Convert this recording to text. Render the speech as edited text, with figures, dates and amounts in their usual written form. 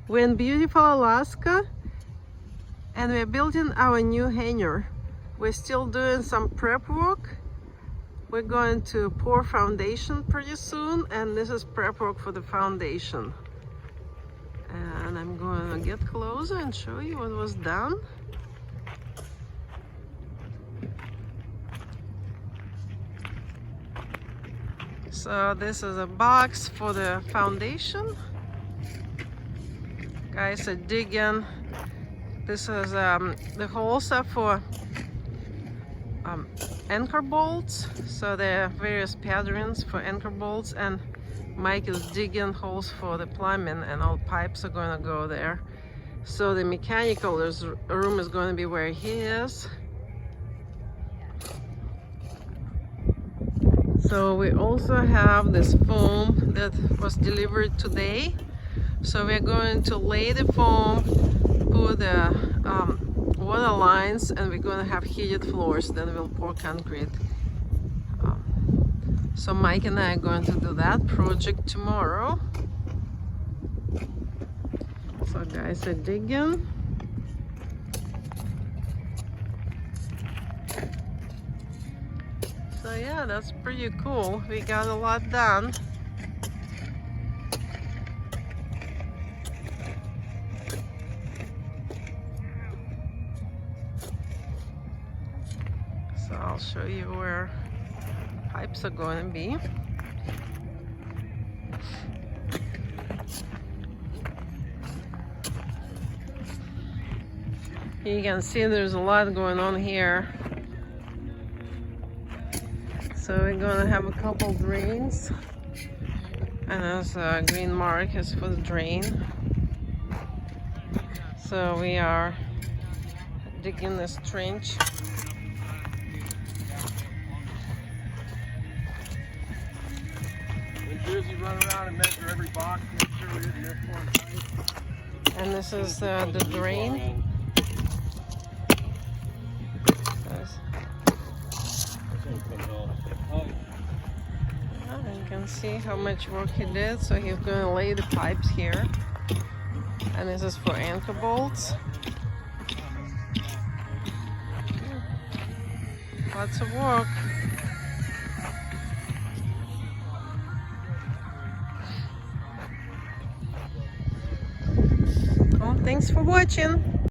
We're in beautiful Alaska and we're building our new hangar. We're still doing some prep work. We're going to pour foundation pretty soon, and this is prep work for the foundation. And I'm going to get closer and show you what was done. So this is a box for the foundation. Guys are digging. This is the holes are for anchor bolts. So there are various patterns for anchor bolts, and Mike is digging holes for the plumbing, and all pipes are going to go there. So the mechanical room is going to be where he is. So we also have this foam that was delivered today. So we're going to lay the foam, put the water lines, and we're going to have heated floors. Then we'll pour concrete. So Mike and I are going to do that project tomorrow. So guys are digging. So yeah, that's pretty cool. We got a lot done. So I'll show you where pipes are going to be. You can see there's a lot going on here. So we're going to have a couple drains, and there's a green mark is for the drain. So we are digging this trench. Run around and measure every box, make sure we're in there for. And this is the drain. You can see how much work he did. So he's going to lay the pipes here, and this is for anchor bolts. Lots of work. Well, thanks for watching.